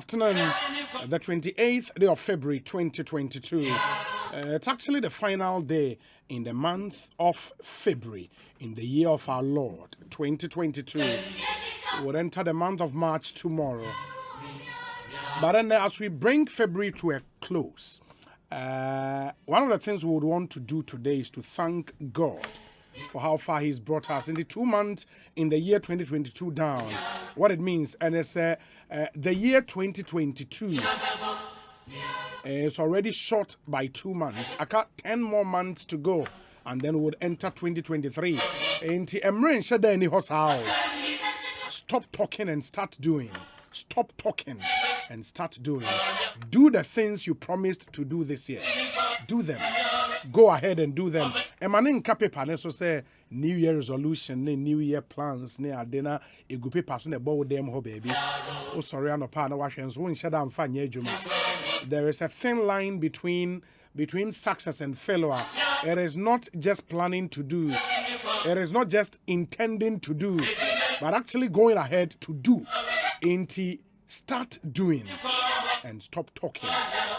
Afternoon, the 28th day of February 2022. It's actually the final day in the month of February in the year of our Lord 2022. We'll enter the month of March tomorrow. But then as we bring February to a close, one of the things we would want to do today is to thank God for how far He's brought us in the 2 months in the year 2022 down. What it means, and it's the year 2022 is already short by 2 months. I got 10 more months to go, and then we would enter 2023. Stop talking and start doing. Stop talking and start doing. Do the things you promised to do this year. Do them. Go ahead and do them. Emanin paper so say New Year resolution, New Year plans, ne adena egu paper so ne bow them ho baby. Oh sorry, no pa na wahwen so nhyɛ da mfa nya adwuma. There is a thin line between success and failure. It is not just planning to do. It is not just intending to do, but actually going ahead to do. Start doing and stop talking.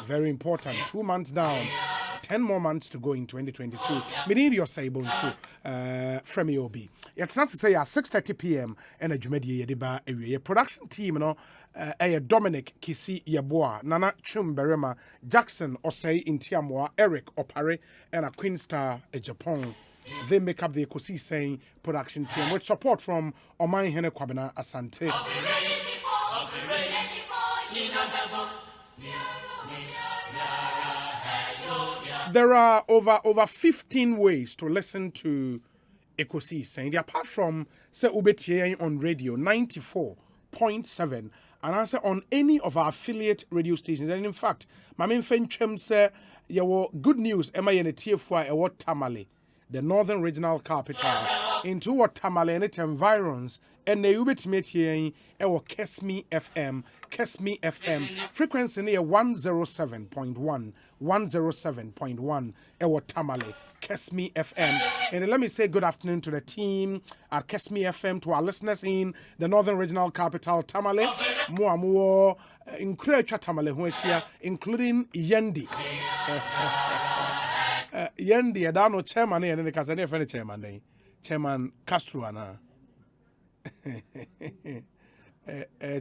Very important. 2 months down. 10 more months to go in 2022. We need your sable from EOB. It's not to say at 6:30 p.m. and a Jumedi Yediba area. Production team, Dominic Kisi Yaboa, Nana Chumberema, Jackson Osei in Tiamoa, Eric Opare, and a Queen Star Japan. They make up the Ekosiisen production team with support from Omai Hene Kwabena Asante. There are over 15 ways to listen to Ekosiisen. Apart from say Ubetie on radio 94.7 and answer on any of our affiliate radio stations. And in fact, my main friend Chem say your good news Emma Yene TFY Ewo Tamale, the northern regional capital, into what Tamale and its environs. And the Ubetime Ewo Kesmi FM. Kesmi FM frequency near 107.1 Ewo Tamale Kesmi FM. And let me say good afternoon to the team at Kesmi FM, to our listeners in the northern regional capital Tamale, Muamuo, Increcha Tamale Huesia, including Yendi. Yendi, I don't know chairman and the Casania Fenny chairman, Chairman Castruana.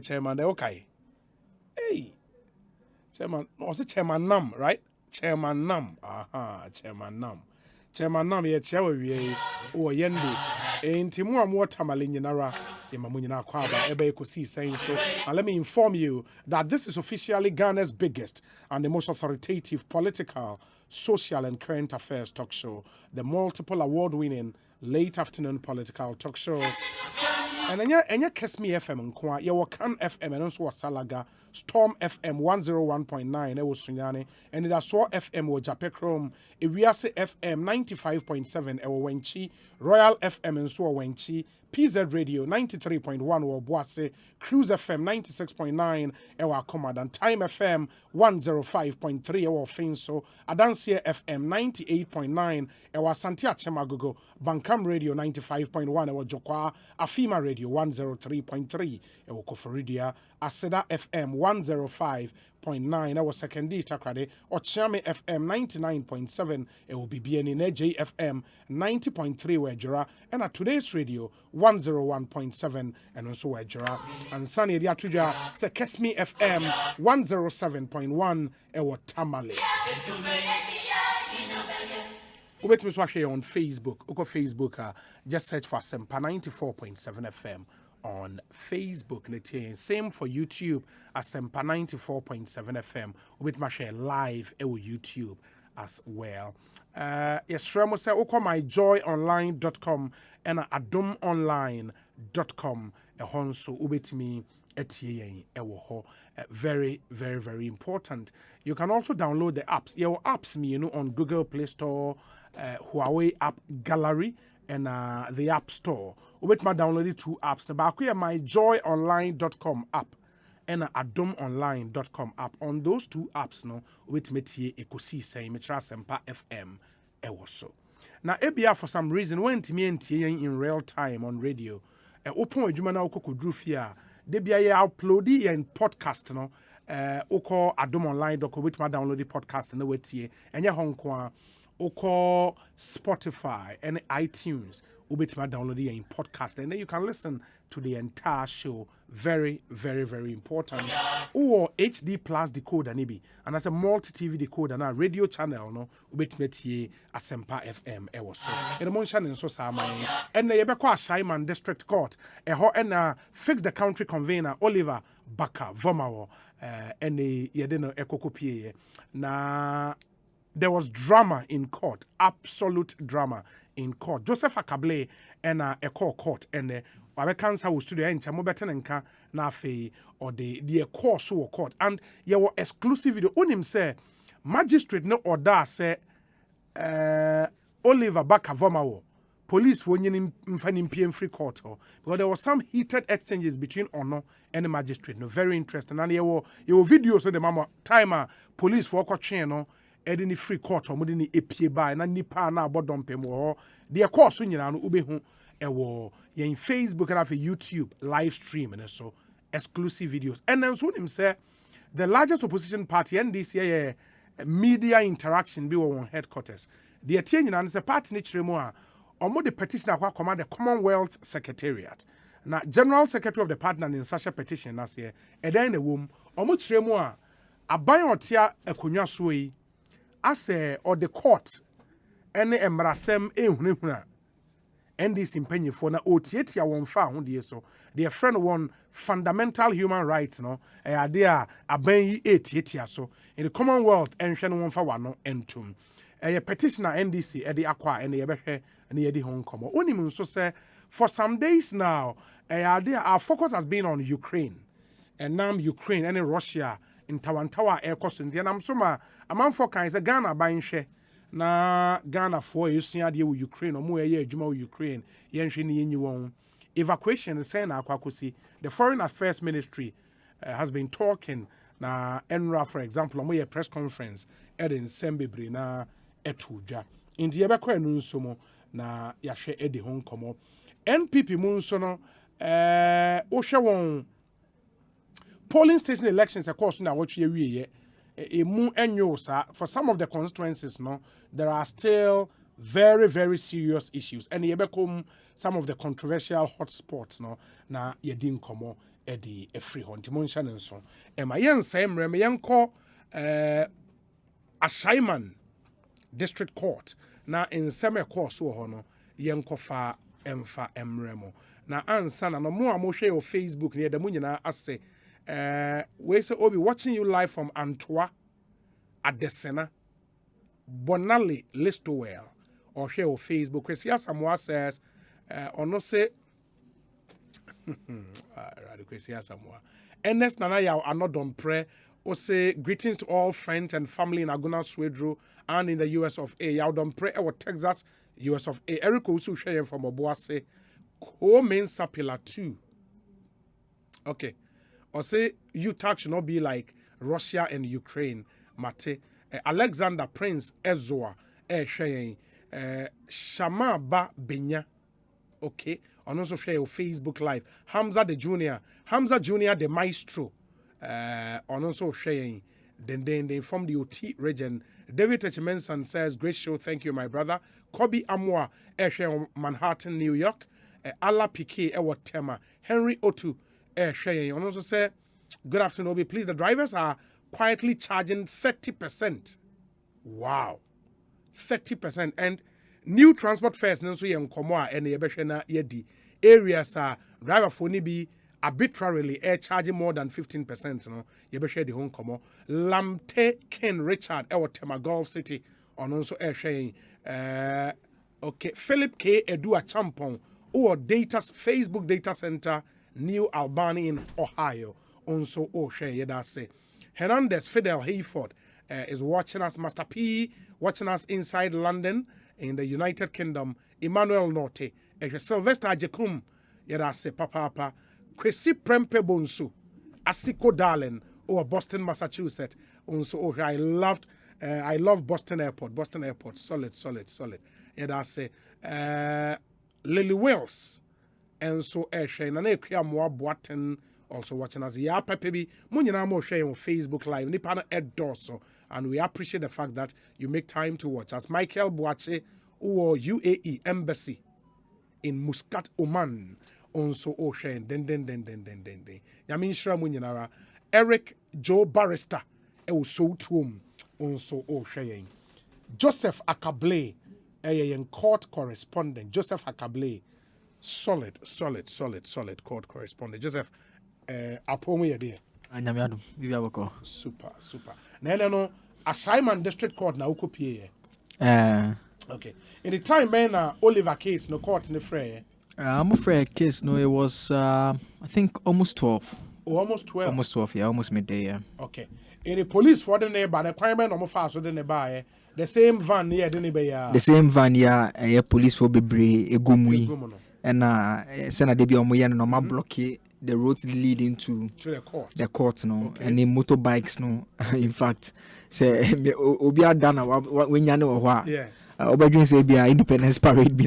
Chairman, okay. Hey, Chairman, was it Chairman Nam, right? Chairman Nam, Chairman Nam. Chairman Nam, yeah, Chairman, or Yendi. And Timur more Tamalin Yanara, Yamamunina Kwaba, Ebe Ekosiisen. So, and let me inform you that this is officially Ghana's biggest and the most authoritative political, social, and current affairs talk show, the multiple award-winning late afternoon political talk show. And then Kesmi FM nkwa ye Can FM and also Salaga Storm FM 101.9 e wo Sunyane and it so FM wo Japekrom Ewiase FM 95.7 e wo Wenchi Royal FM and so Wenchi PZ Radio 93.1 wo Boase Cruise FM 96.9 e wo Komad and Time FM 105.3 e wo Finso Adansie FM 98.9 e wo Asante Achemagogo Bankam Radio 95.1 e wo Jokwa Afima Radio 103.3 e wo Koforidia Aseda FM 105.9 e wo Sekendi Takrade Ochiame FM 99.7 e wo Bibieni Neje FM 90.3 we Jura and at today's radio 101.7 and also we Jura and Sunny Dia Tuja se Kesmi FM 107.1 e wo Tamale. Ubet me swashe on Facebook. Uko Facebook just search for Asempa 94.7 FM on Facebook. Same for YouTube, Asempa 94.7 FM. Ubet me share live on YouTube as well. Yes, Remo say uko myjoyonline.com and adomonline.com. Honso ubet me etie ewo ho. Very, very, very important. You can also download the apps. Your apps me, on Google Play Store, Huawei App Gallery, and the App Store. Wait, my downloaded 2 apps. Now, back here, myjoyonline.com app and adomonline.com app. On those 2 apps, no, wait, me tie Ekosiisen, me Asempa FM, also. Now, ebia for some reason, when me in real time on radio, open a juma na ukoko drew fear. Debia ye upload and podcast no oko adomonline.com which ma download the podcast na wetie enye honkwa oko Spotify and iTunes which ma download the podcast and then you can listen to the entire show. Very, very, very important. Or HD plus decoder nibi and as a multi TV decoder na radio channel no which metie Asempa FM ewo so in the moncha nso sa man and na yebekwa Simon District Court ho na fix the country convener Oliver Barker-Vormawor and yede no ekokopie na there was drama in court, absolute drama in court. Joseph Ackah-Blay and Ekko court and Wabekansa was studio and Chamobetenenka na fe or the course or court and ye were exclusive video on him say magistrate no order say Oliver Barker-Vormawor police for any PM free court because there was some heated exchanges between Ono and the magistrate. No, very interesting. And you were videos of the mama timer police for chain no any free court or mudini epie by na nipa na bodom pem wo the course nyina no ubehu ewo ye in Facebook and YouTube live stream and so exclusive videos. And then soon him say the largest opposition party NDC media interaction be on headquarters. The attain nyina say party ni chire mu a omo the petition akwa command the Commonwealth Secretariat. Now General Secretary of the party in such a petition last year and then the womb omo chire mu a aban otia akonwa so yi ase or the court ene emrasem ehunehuna NDC mpanyefo na otietia won fa ho de so their friend one fundamental human rights no ade a aban yi etietia so in the Commonwealth enhwe no won fa wano entum petitioner NDC ede akwa ene yebehwe ene yedi ho nkomo onim nso say for some days now our focus has been on Ukraine and now Ukraine and Russia in Tawantawa air cost and I'm so ma amanfo kan say Ghana ban hwe na Ghana for yusua de with Ukraine or mo ye adwuma with Ukraine ye nhwe ne yenyi won evacuation say na akwakosi the Foreign Affairs Ministry has been talking na NRA for example mo ye press conference in Sembebre na etudwa indi ye bekọ enu nso mo na ya hwe edi ho nkomo NPP mu nso no wo hwe won polling station elections of course na what we for some of the constituencies no there are still very very serious issues and you become some of the controversial hotspots no na yedin komo edi free hunt moncha nso e ma yen say mrem yenko Assignment District Court na in seme course wo ho no yenko fa emfa emremo na ansa na no mo amhwe o Facebook ne da mu nyina ase we say Obi watching you live from Antwa at the Sena Bonali Listowell or share on Facebook. Kwesi Asamoah says ono say Kwesi Asamoah Ernest Nanaya are not done prayer or say greetings to all friends and family in Aguna Swedru and in the US of A. Y'all done pray or Texas US of A. Eric also sharing from Obuase co-main Sapila 2. Okay. Or say Utah should not be like Russia and Ukraine. Mate Alexander Prince Ezra Shama Ba Benya. Okay. On also share your Facebook Live. Hamza Junior the Maestro. On also sharing then from the OT region. David H. says, great show, thank you, my brother. Kobe Amwa Manhattan, New York. Ala Piquet Tema. Henry Otu. And also say, good afternoon, Obi. Please, the drivers are quietly charging 30%. Wow. 30%. And new transport fares, no so yen komo and yebeshena yedi. Areas are driver for be arbitrarily air charging more than 15%. No, yebeshe the home komo. Lamte Ken Richard Tema Gulf City on also air sharing. Okay, Philip K. Edua Champon or Facebook data center. New Albany in Ohio. Also, say Hernandez Fidel Hayford is watching us. Master P watching us inside London in the United Kingdom. Emmanuel Norte, Sylvester Ajekum, say Papa, Kwesi Prempe Bonsu, Asiko Darling, or Boston, Massachusetts. Also, I love Boston Airport. Boston Airport, solid. Say Lily Wells. And so Shane and Ekia Moa Boaten also watching us. Yeah, Pepe, Munyana mo share on Facebook Live, Nipana Ed Dorso, and we appreciate the fact that you make time to watch us. Michael Boache, or UAE Embassy in Muscat, Oman, also Ocean, den. Yamin Shra Munyana, Eric Joe Barrister, so Tum, also Ocean. Joseph Ackah-Blay, a court correspondent. Joseph Ackah-Blay, solid court correspondent. Joseph, Apomo yede. Anyamiado, bibi aboko. Super. No, assignment district court na ukopie. Okay. In the time when Oliver case no court in the fray. I'm afraid case no, it was I think almost 12. Oh, almost 12. Almost 12, yeah, almost midday, yeah. Okay. In the police for the neighbor, the crime no fast with the neighbor. The same van near the neighbor. The same van, yeah, police for Bebre, Egumwi. And Senator Debi Omoyan no ma block the roads leading to the court. The court, no, okay. And the motorbikes, no. In fact, say Obia Dana when you know what. Yeah. Obadwin say be Independence Parade be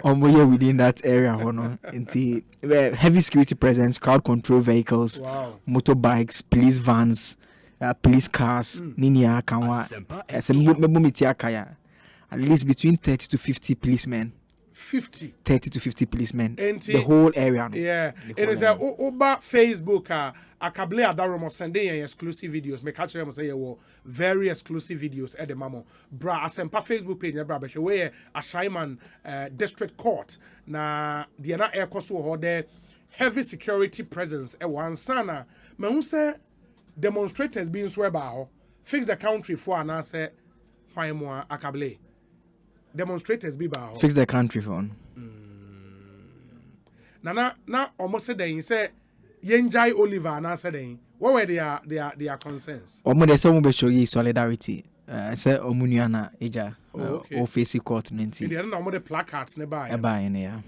Omoye within that area, no. Into heavy security presence, crowd control vehicles, wow. Motorbikes, police vans, police cars, Ninia Kanwa, at least between 30 to 50 policemen. 30 to 50 policemen. The whole area. No? Yeah. It is over Facebook. Ackah-Blay Adaromo sending exclusive videos. Me catch them say very exclusive videos at the mamo. Bra Asempa Facebook page. Bra be where assignment district court na the na air cost ho there heavy security presence. One sana. Me who say demonstrators being swear by fix the country for an answer. Fine more Ackah-Blay. Demonstrators be ba fix the country phone. Na almost said they say Yenjai Oliver na said they what were their concerns? Omo de say mo be show you solidarity. Say omunuana eja o face court nti. They don't know the placards nearby. Yeah.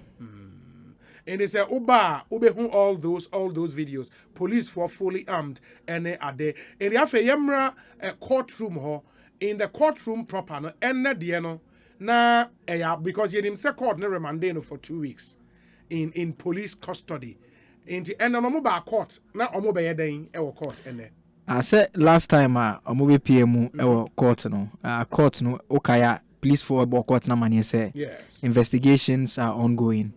And they say ube all those videos. Police for fully armed and they are there. And they have a yemra courtroom ho in the courtroom proper no and the no. Na because you didn't say court no remandeno for 2 weeks in police custody. In the end no mobile court na omo be yeden e court ene. I said last time omo be PM e court no. Court no okaya police for court na mani say. Yes. Investigations are ongoing.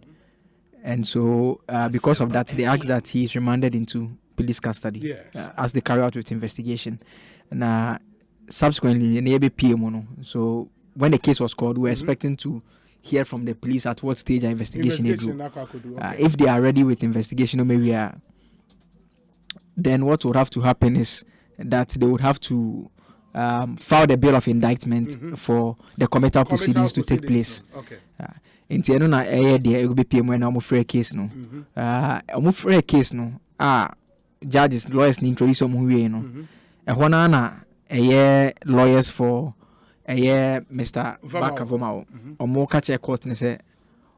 And so because of that they asked that he is remanded into police custody. Yes. As they carry out with investigation. And subsequently in the PM no. So when the case was called, we were expecting to hear from the police at what stage our investigation is. Okay. If they are ready with investigation, maybe then what would have to happen is that they would have to file the bill of indictment for the committal proceedings to take place. Okay. In the end, there will be PM when I'm afraid case no. I'm afraid case no. Judges, lawyers, introduce some who you know. One lawyers for. Mr. Barker-Vormawor. Omo catch a court and say,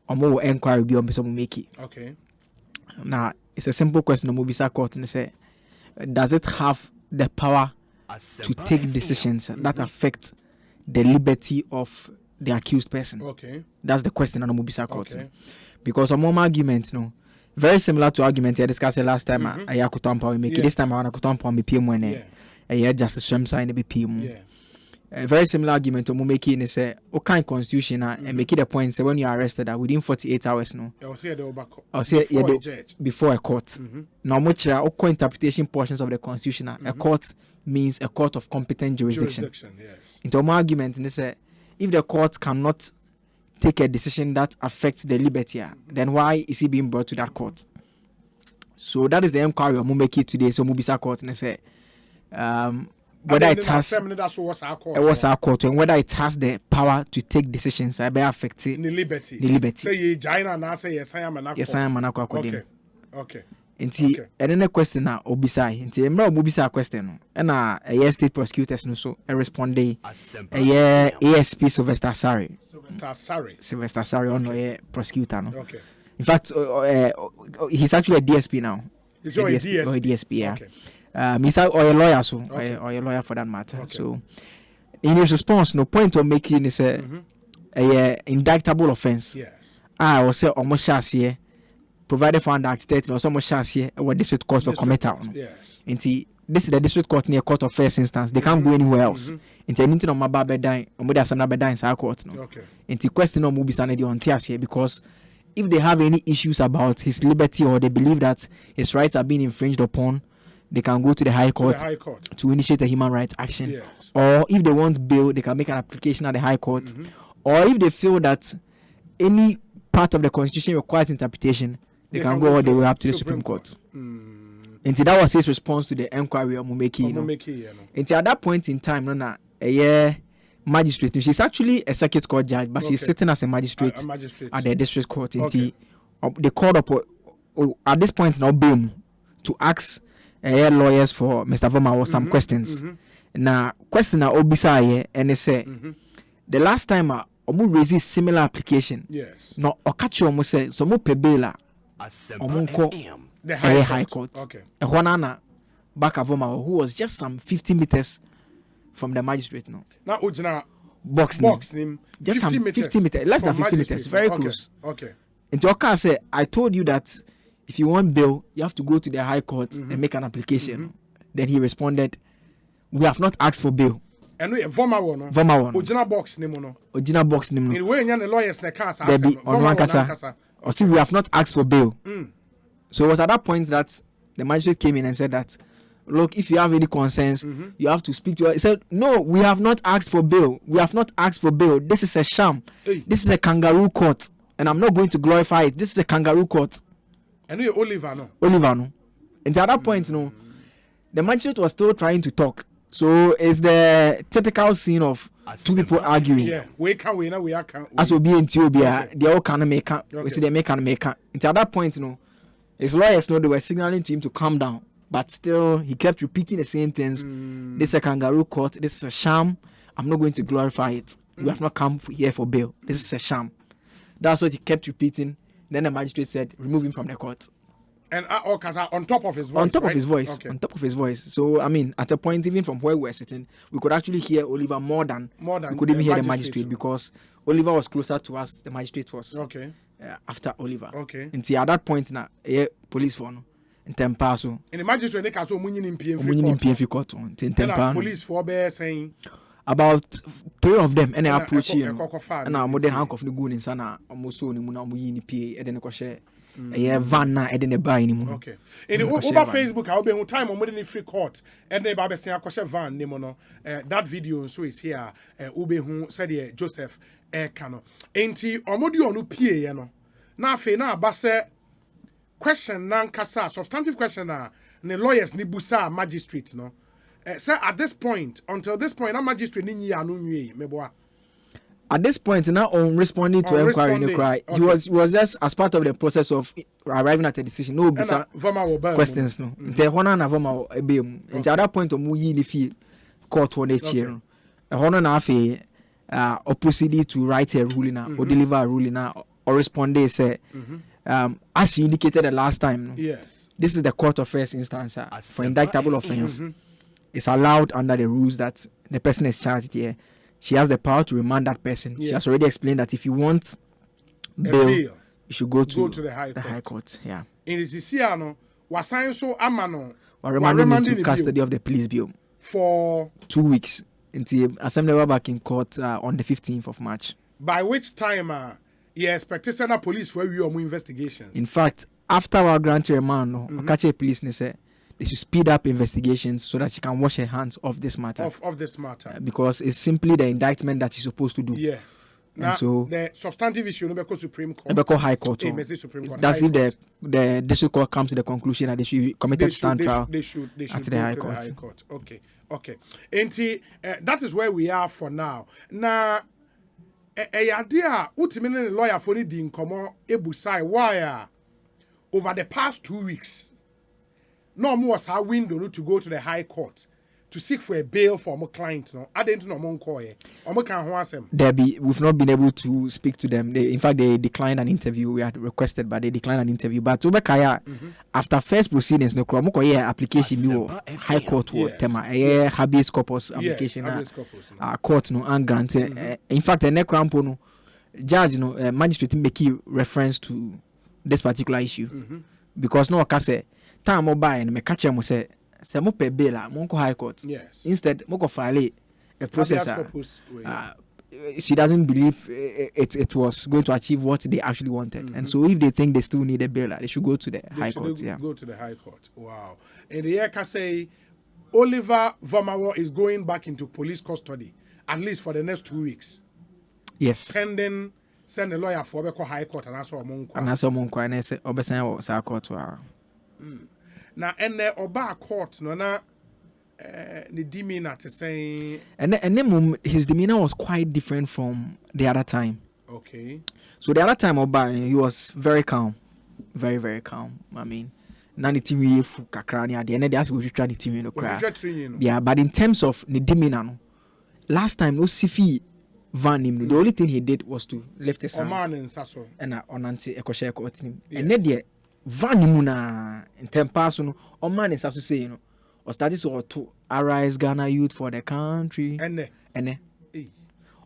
Omo inquiry be on some make it. Okay. Now it's a simple question. Omo bisa court and say, does it have the power to take decisions that affect the liberty of the accused person? Okay. That's the question on Omo bisa court. Okay. Because Omo argument, very similar to argument I discussed last time. I akutampa we make it. This time I akutampa me PM when Justice Shemsa in the PM. Yeah. A very similar argument to making is a kind constitution and make it a point say when you are arrested within 48 hours I'll say before a court. Now much interpretation portions of the constitution a court means a court of competent jurisdiction. Yes. Into my argument and say if the court cannot take a decision that affects the liberty then why is he being brought to that court? So that is the inquiry I'm making today. So Mubisa court and say whether it has our court and whether it has the power to take decisions that may affect the liberty. Say you China now say yes I am an Okay. And then a question now obisai. Inti emra obisa question and a state prosecutors no so a respond a ASP Sylvester Sari on a prosecutor no. Okay. In fact he's actually a DSP now. He's a DSP, yeah. Okay. He's a lawyer, so or a lawyer for that matter. Okay. So, in his response, no point of making is a indictable offense. Yes. I will say almost here provided for under Act 13 or so much chance here or district court for commit out. Yes. And this is the district court near court of first instance. They can't go anywhere else. And anything on my baby dying, and with some number dying in court. No. Okay. And the question of Mubi Sanadi on Tias here because if they have any issues about his liberty or they believe that his rights are being infringed upon, they can go to the High Court to initiate a human rights action. Yes. Or if they want bail, they can make an application at the High Court. Or if they feel that any part of the Constitution requires interpretation, they can go all the way up to the Supreme Court. And that was his response to the inquiry of Mumeki. And at that point in time, magistrate. She's actually a circuit court judge, but she's sitting as a magistrate, at the district court. And they called up at this point now BIM to ask lawyers for Mr. Vormawor some questions. Now, question Obisa and they say the last time omu raise similar application. Yes. No, okachi omu say so mo pebela. Omu the High Court. Okay. A Juanana Barker-Vormawor, who was just some 50 meters from the magistrate. No. Now, Ujina box name. Just 50 some 50 meters, less than 50 meters, very close. Okay. And Oka said, I told you that if you want bail, you have to go to the High Court and make an application. Then he responded, we have not asked for bail. And we Vormawor no. Ujina box name no. Ujina box name no. In way the lawyers na cancer. There be on one kasa. Or see, we have not asked for bail. So it was at that point that the magistrate came in and said that, look, if you have any concerns, you have to speak to her. He said, no, we have not asked for bail. We have not asked for bail. This is a sham. Hey. This is a kangaroo court. And I'm not going to glorify it. This is a kangaroo court. And you Oliver no. And at that point, the magistrate was still trying to talk. So it's the typical scene of two people arguing. Yeah, we can we now we are can. As will be in Ethiopia, they all can make. We see they make. And at that point, his lawyers they were signaling to him to calm down, but still he kept repeating the same things. This is a kangaroo court. This is a sham. I'm not going to glorify it. We have not come here for bail. This is a sham. That's what he kept repeating. Then the magistrate said, remove him from the court. And on top of his voice. On top right? of his voice. Okay. On top of his voice. So I mean, at a point, even from where we were sitting, we could actually hear Oliver more than we could even hear the magistrate because Oliver was closer to us. The magistrate was after Oliver. Okay. Until at that point, now police for no. In Tempa so. And the magistrate they can so munyin in PMF court. In Tempa. Police for bear saying. About 3 of them and they approach him. And I'm modern handcuff the goon in Sana almost so ni muna muyi ni PA and then ko share. Van na and then buy anymore. Okay. In the over Facebook, I'll be on time on modern free court and they babe say akoshe van ni mono. That video so is here. Ube who said Joseph Ackah. Enti omodi onu PA no. Na fe na abase question na nkasa substantive question na the lawyers ni busa magistrate no. Sir, at this point, until this point, I'm magistrate ni anu nwe meboa. At this point, now on responding to inquiry, he was just as part of the process of arriving at a decision. No, bisa questions no. Nte hona na Vormawor ebem. Nte at that point, omu yi ni fi court one chair. Hona na afi or proceed to write a ruling or deliver a ruling or respond say as you indicated the last time. No? Yes. This is the court of first instance for indictable offense. It's allowed under the rules that the person is charged here. She has the power to remand that person. Yes. She has already explained that if you want bail, you should go to the High Court. Yeah. In the Siciano, was signed so amano. Or remanding into custody of the police bill for 2 weeks until Assembly were back in court on the 15th of March. By which time, you expected the police for your investigations. In fact, after our grant remand, Okache police said they should speed up investigations so that she can wash her hands off this matter. Of this matter. Because it's simply the indictment that she's supposed to do. Yeah. And now, so the substantive issue no be Supreme Court. No be High Court. Supreme Court. That's if the district court comes to the conclusion that they should be committed to stand trial. They should at the High Court. Okay. And that is where we are for now. Now, a idea ultimately the lawyer for the incomo ebusai why over the past 2 weeks. No more was our window to go to the High Court to seek for a bail for my client. No, I didn't know Debbie, we've not been able to speak to them. In fact, they declined an interview. We had requested, but they declined an interview. But after first proceedings, no application High Court tema habeas corpus application court no and granted. In fact, the judge magistrate make reference to this particular issue. Because no can say time mo buy and me catch them say mo pay bail mo go high court. Yes. Instead mo go file a process. Yeah. She doesn't believe it was going to achieve what they actually wanted. And so if they think they still need a bail, they should go to the high court. Go to the high court. Wow. And the Ackah say Barker-Vormawor is going back into police custody at least for the next 2 weeks. Yes. Pending send a lawyer for the high court and also and I say obesan sa court. Now and the oba court no na the demeanor to say and then his demeanor was quite different from the other time. Okay. So the other time Oba, he was very calm. Very, very calm. I mean, nani timi fu kakrani at the end of the day, we try the team no cry. Yeah, but in terms of the demeanor, no, last time no sifi van him. The only thing he did was to lift his hands and on anti Ekosiisen court him. And then the van him na in temper so no man is have to say, you know, or started to arise Ghana youth for the country. And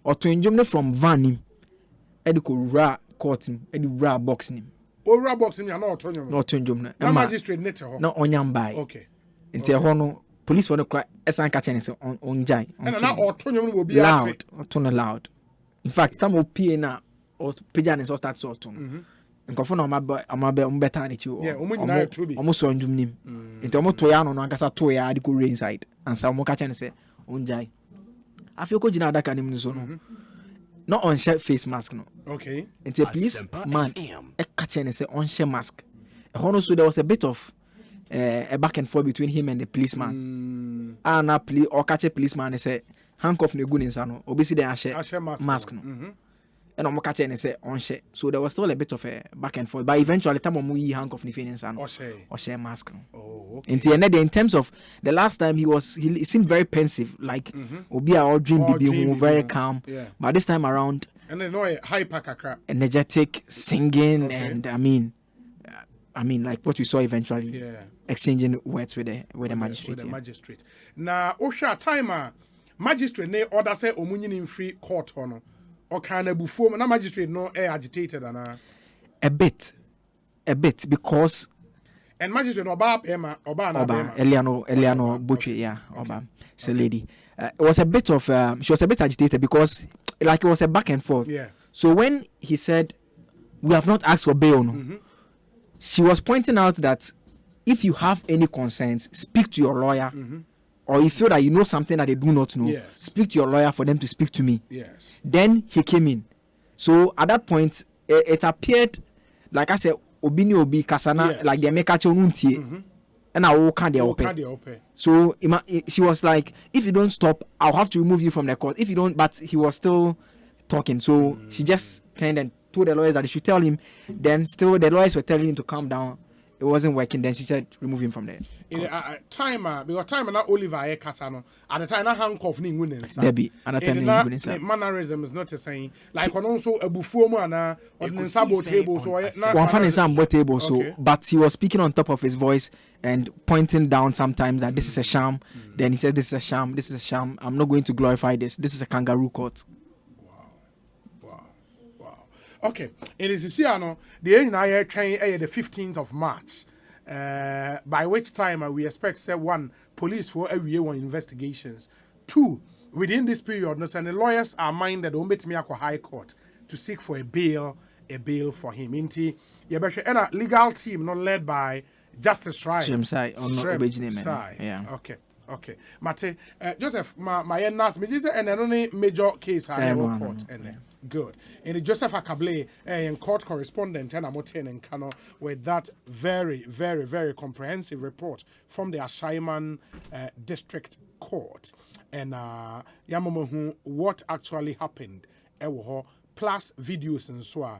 or to enjoy from van him. Ediko ra court him, ra boxing him. Oh, ra boxing him, not to enjoy. No magistrate net no onyam by. Okay. Into a hono police for the cry esan catch and say on jai. And now autonomy will be loud. Loud. In fact, some of PNA or pigeons or start sort to. And confirm on my better than you. Yeah, almost on Jumnim. Into almost Toyano, no Ankasa Toya, the good inside. And some more catch and say, on jai. I feel coaching out that kind of zone. Not on shirt face mask, no. Okay. It's a police man. A catch and say on shirt mask. So there was a bit of a back and forth between him and the policeman. And a police or catch a policeman and say, handcuff no good insano. Obviously, they share mask. No. And I'm catch and say on share. So there was still a bit of a back and forth. But eventually, time we handcuff the feelings or share mask. No. Oh, okay. In terms of the last time he seemed very pensive, like Obia or dream very calm. Yeah. But this time around, and then no hyper energetic, singing, and I mean, like what we saw eventually, exchanging words with the magistrate. With the magistrate. Now, Osha timer, magistrate ne order say omunyin in free court hono. Or kind of before na magistrate no agitated and a bit because and magistrate no oba Eliano Butchie, yeah, oba. It's a lady. It was a bit of she was a bit agitated because like it was a back and forth. Yeah. So when he said we have not asked for bail, no, she was pointing out that if you have any concerns, speak to your lawyer. Or you feel that you know something that they do not know, speak to your lawyer for them to speak to me. Yes. Then he came in. So at that point, it appeared, like I said, Obini Obi Kasana, like the Amekacho Nunti, and I will can't open. So she was like, if you don't stop, I'll have to remove you from the court. If you don't, but he was still talking. So she just turned and told the lawyers that they should tell him. Then still the lawyers were telling him to calm down. It wasn't working. Then she said, remove him from there. In the time, because time na Oliver Ekasano at the time na handcuff ni ngunen sa. Debbie, at the time ni ngunen sa. Mannerism is not the same. Like on also a buffo na on the sabo table so one fan is on table so, but he was speaking on top of his voice and pointing down sometimes that this is a sham. Then he said, "This is a sham. This is a sham. I'm not going to glorify this. This is a kangaroo court." Wow. Okay, it is the age now train the 15th of March. By which time we expect say one police for every year one investigations. 2 within this period, the lawyers are minded on bet me high court to seek for a bail for him. Inti a legal team not led by Justice Right. Yeah. Okay. Mate, Joseph, my last and only major case I court and good. And Joseph Ackah-Blay, and court correspondent, and Amoten and Kano, with that very, very, very comprehensive report from the Asempa District Court. And Yamamohu, what actually happened, plus videos and so on.